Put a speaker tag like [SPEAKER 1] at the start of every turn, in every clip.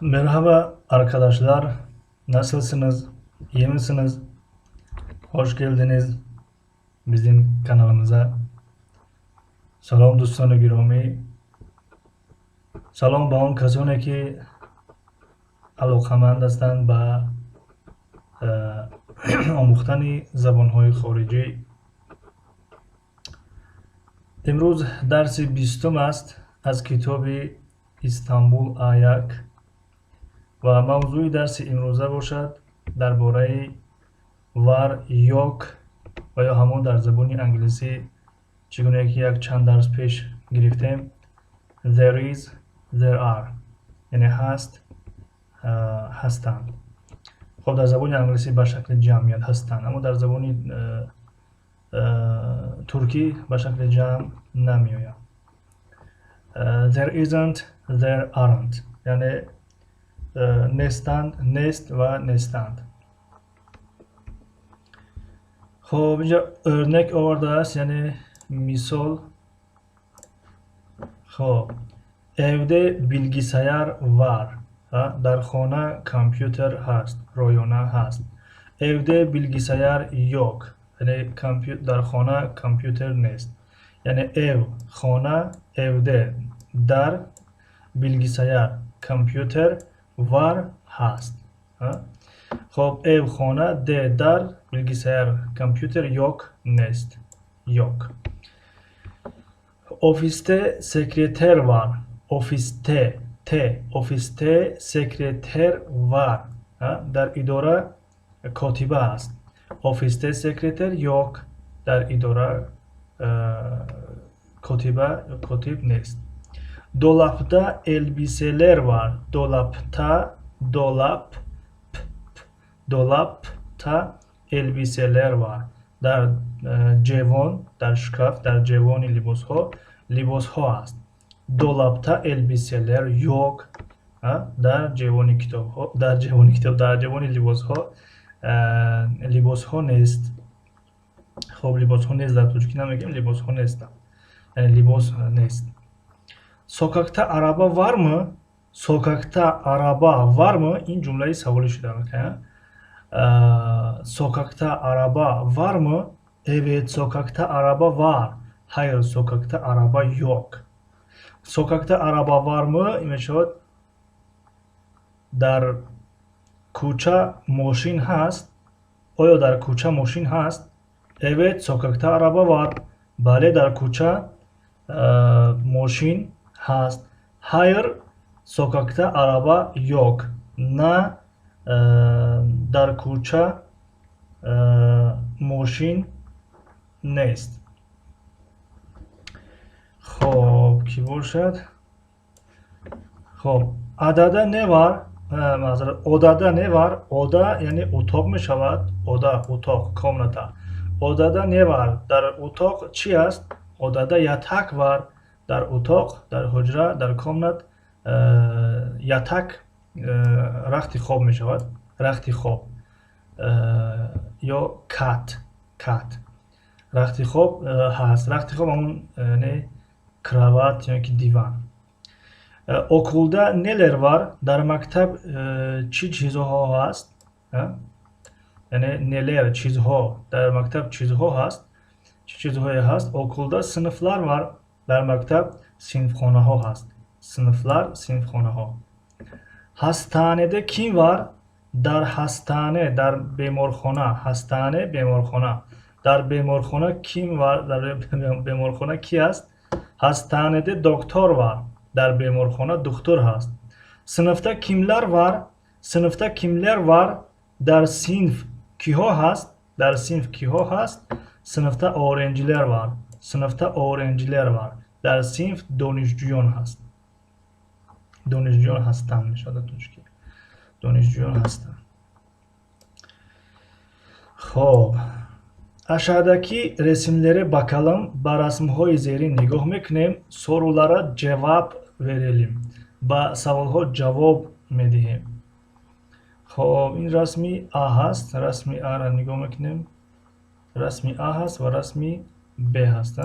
[SPEAKER 1] Merhaba arkadaşlar. Nasılsınız? İyi misiniz? Hoş geldiniz bizim kanalımıza. Salom دوستان گرامی. سلام به اون کسانی که علاقمند هستند به آموختن زبان‌های خارجی. امروز درس 20 است از کتاب استانبول آیک و موضوع درس امروزه باشد درباره ور یک و یا همون در زبان انگلیسی چگونه که یک چند درس پیش گرفتیم there is there are یعنی هست هستند. خب در زبان انگلیسی به شکل جمعیت هستند اما در زبان ترکی به شکل جمع نمی آید. There isn't there aren't یعنی نیستند نیست و نیستند. خب اینجا örnek آورده است یعنی مثال. خب evde bilgisayar var. در خانه کامپیوتر هست. رویانه هست. evde bilgisayar yok. یعنی در خانه کامپیوتر نیست. یعنی ev خانه evde در bilgisayar کامپیوتر var هست. خب ev خانه de در bilgisayar کامپیوتر yok نیست. yok. Ofiste sekreter var. Ofiste sekreter var. در اداره کاتبه است. ofiste sekreter yok. در اداره کاتب نیست. Dolapta elbiseler var. Dolapta elbiseler var. در جوان در شکاف در جوان لباس ها است. dolapta elbiseler yok. در جوان کتاب ها در جوان لباس ها نیست. خب لباس ها نیست در ترکی نمیگیم لباس ها نیست yani libos نیست. Sokakta araba var mı? Sokakta araba var mı? این جمله سوالی شده bakın. Sokakta araba var mı? Evet, sokakta araba var. Hayır, sokakta araba yok. Sokakta araba var mı? İmeşot در کوچه ماشین هست. آیا در کوچه ماشین هست؟ Evet, sokakta araba var. بله در کوچه ماشین هست. Hayır, sokakta araba yok. نه در کوچه ماشین نیست. خب کی باشد؟ خب adada ne var? Odada ne var? Oda yani otak می شود. Oda otak komnata. Odada ne var? در اتاق چی است؟ Odada yatak var. در اتاق در حجره در komnat yatak رخت خواب می شود. رخت خواب یا کات رخت خواب هست. رخت خواب همون ne kravat yani ki divan. Okulda neler var? در مکتب چی چیزها هست؟ Yani neler çizho در مکتب çizho هست. چی چیزهایی هست؟ okulda sınıflar var. در مکتب sinfkhane ha هست. Sınıflar sinfkhane ha. Hastanede kim var? در hastane در بیمارخانه hastane بیمارخانه در بیمارخانه kim var? در بیمارخانه کی است؟ Hastanede doktor var. در بیمارخانه دکتر هست. Sınıfta kimler var? Sınıfta kimler var? در sinf kiho hast? در sinf kiho hast? Sınıfta öğrenciler var. Sınıfta öğrenciler var. در sinf دانشجویان هست. دانشجویان هستند شده ترکی. دانشجویان هستند. خب aşağıdaki resimlere bakalım. Ba rasmhoy zeri nigah meknem. Sorulara cevap verelim. Ba savolho cevap medihim. خب این رسمی A هست. رسمی A را نگاه میکنیم. رسمی A هست و رسمی B هست.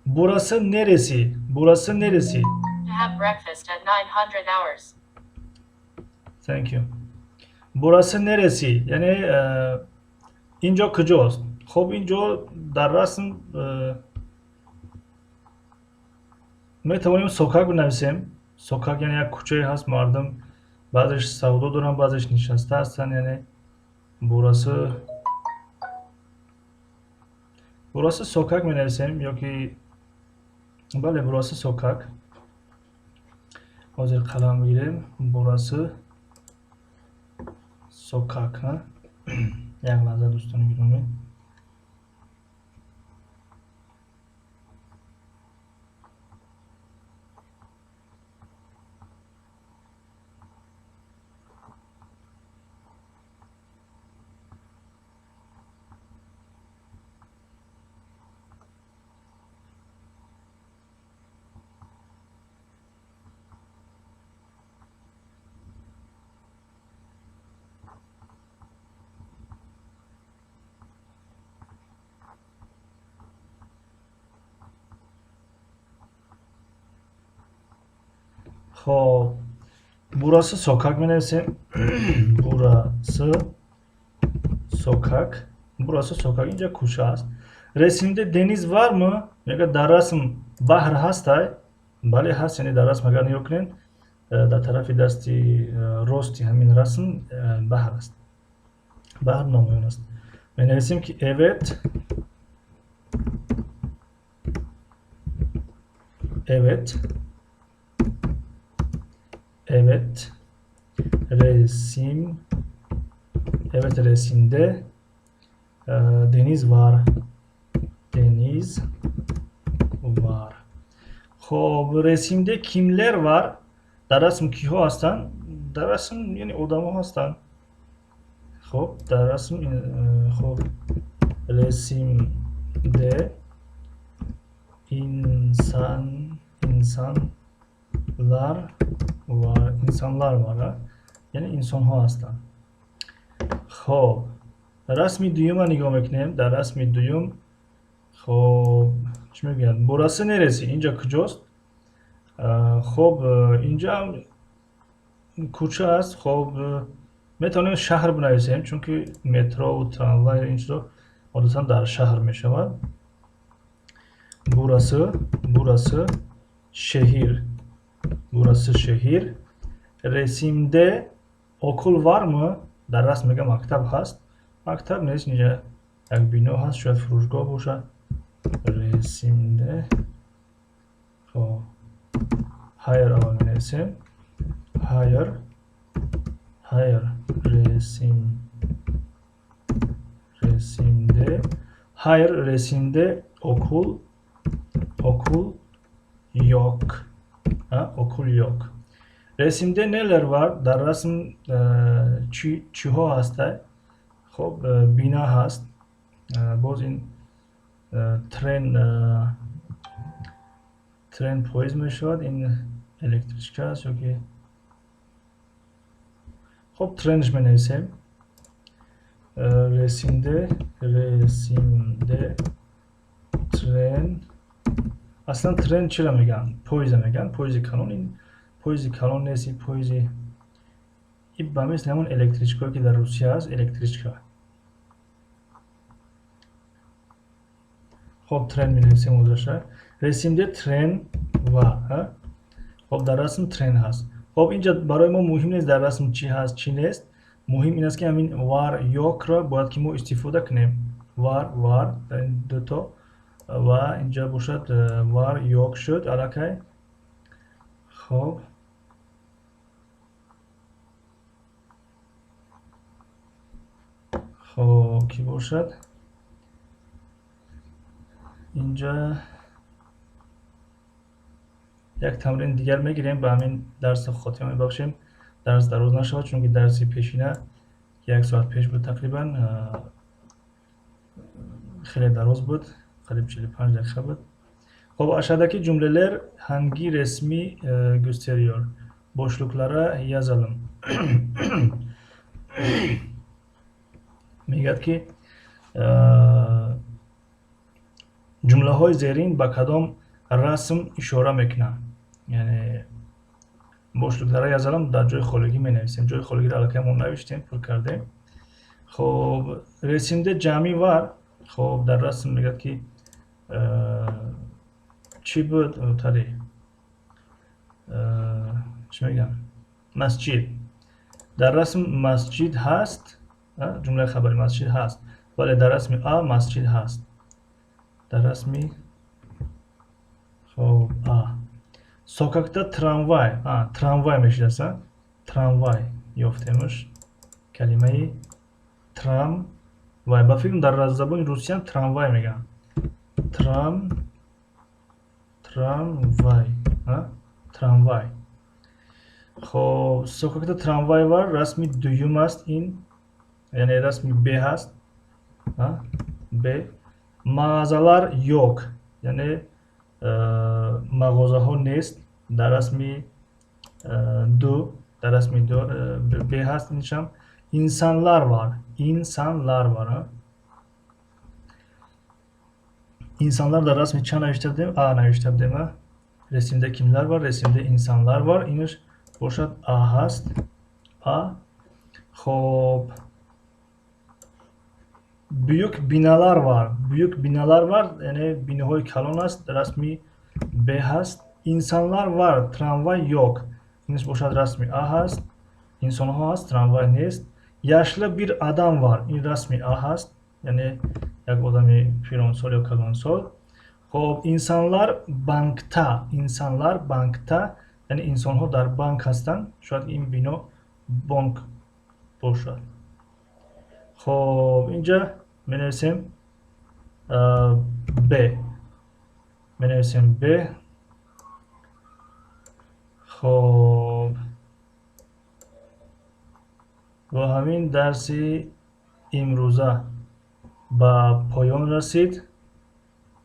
[SPEAKER 1] Burası neresi? Burası neresi?
[SPEAKER 2] To have breakfast at 900 hours.
[SPEAKER 1] Thank you. Burası neresi? Yani اینجا کجاست؟ خب اینجا در رسم میتوانیم سوکاک بنویسیم. سوکاک یعنی یک کوچه هست، مردم بعضش سودا دارن، بعضش نشسته هستن. یعنی burası sokak mı neyse yok ki böyle burası sokak. Hazır kalem girelim. Burası sokak ha. Yaklaşık dostunu girelim. خب burası sokak mı neyse burası sokak. Burası sokak ince kuşağız. Resimde deniz var mı? Mega darasım bahr hastay. Bale hast yani daras magan yokren. Da tarafı dasti rosti hamin rasım bahr hast. Bahr namı است. Ben resim ki evet. Evet. Evet. Resim. Evet, resimde deniz var. Deniz var. خب resimde kimler var? در رسم کیها هستن؟ در رسم یعنی آدم ها هستن. خب در رسم خب resimde insanlar var. İnsanlar var ha. Yani insan ها هستن. خب رسم دوم رو نگاه میکنیم. در رسم دوم خب چی میگن؟ burası neresi؟ اینجا کجاست؟ خب اینجا کوچه است. خب میتونیم شهر بنویسیم چون که مترو و تراموای اینجا عادتا در شهر میشود. burası şehir. Burası şehir. Resimde okul var mı? در رسم میگه مکتب هست. مکتب نیست، اینجا یک بنا هست، شاید فروشگاه باشه. resimde خب hayır اول نویسیم. hayır resimde okul yok. Okul yok. Resimde neler var؟ در رسم چیها هسته؟ خب بینا هست. باز این ترن پویز میشود. این الکتریک است که خب ترنش بنویسیم. resimde tren. اصلا ترن چی را میگن؟ پویز میگن. پویز کانون. این پویز کانون نیست، پویز این به مثل همون الکتریکا که در روسیه هست. الکتریکا. خب ترن می نویسیم ازش. resimde ترن var. خب در رسم ترن هست. خب اینجا برای ما مهم نیست در رسم چی هست چی نیست. مهم این است که همین var yok را باید که ما استفاده کنیم. var این دو تا و اینجا باشد var yok شد. علاقه خب کی باشد؟ اینجا یک تمرین دیگر میگیریم. به همین درس خاتمه میبخشیم. درس دراز نشود چون که درسی پیشینه 1 ساعت پیش بود تقریبا. خیلی دراز بود. قریب 45 دقیقه بود. خب aşağıdaki cümleler hangi resmi gösteriyor? Boşluklara yazalım. میگه که جمله های زیرین به کدام رسم اشاره میکنن؟ یعنی бошлуклара язалам дар ҷои холигӣ менависем. Ҷои холигиро аллакай мо навиштем, пур кардем. хоб расмда ҷамъи вар, хоб дар расм мегӯяд ки чӣ буд тари чӣ мегӯям, масҷид. дар расм масҷид ҳаст, ҷумлаи хабари масҷид ҳаст, вале дар расми а масҷид ҳаст. дар расми хоб а сокакта трамвай, трамвай мешидаст, трамвай ёфтемш калимаи трамвай. Ба фикр дар забони русиям трамвай мегӯянд. Трамвай, трамвай. хоб сокакта трамвай вар расми дуюм аст, ин яъне расми б ҳаст. б мағазалар ёк, яъне мағозаҳо нест, дар расми ду, дар расми б ҳаст. иншам инсанлар вар, инсанлар вар. инсанлар дар расми чанд навишта будем? А навишта будем. Расимда кимлар вар? Расимда инсанлар вар. Инаш бошад а ҳаст. А. хоб буюк биналар вар, буюк биналар вар, яъне биноҳои калон аст, расми б ҳаст. инсанлар вар, трамвай ёк, инаш бошад расми а ҳаст. инсонҳо ҳаст, трамвай нест. яшла бир адам вар, ин расми а ҳаст, яъне як одами пиронсол ё калонсол. хоб инсанлар банкта, инсанлар банкта, яъне инсонҳо дар банк ҳастанд, шояд ин бино бонк бошад. хоб инҷа менависем б, менависем б. хоб бо ҳамин дарси имрӯза ба поён расид.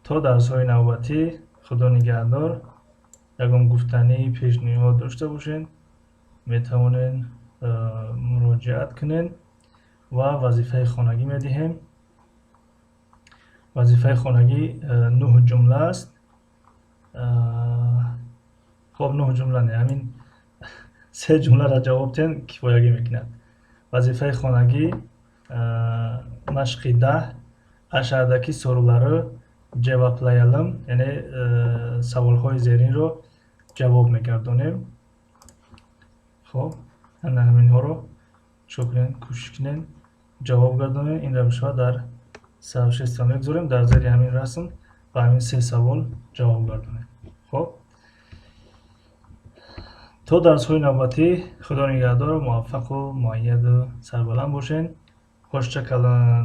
[SPEAKER 1] то дарсҳои навбатӣ, худо нигаҳдор. ягон гуфтанӣ, пешниҳод дошта бошед, метавонед муроҷиат кунед ва вазифаи хонагӣ медиҳем. вазифаи хонагӣ 9 ҷумла аст. хоб 9 ҷумла не, ҳамин 3 ҷумларо ҷавоб ден кифоягӣ мекунад. вазифаи хонагӣ машқи 10 ашардаки суолларо ҷавоблаялам, яъне саволҳои зеринро ҷавоб мегардонем. хоб ана ҳаминҳоро чӯ кунед, кӯшиш кунед ҷавоб гардонед. инро бишавад дар саҳифа мегузорем, дар зери ҳамин расм ба ҳамин 3 савол ҷавоб гардонед. хоб то дарсҳои навбатӣ, худо нигаҳдор, муваффақу муайяду сарбаланд бошед. ҳошча калон.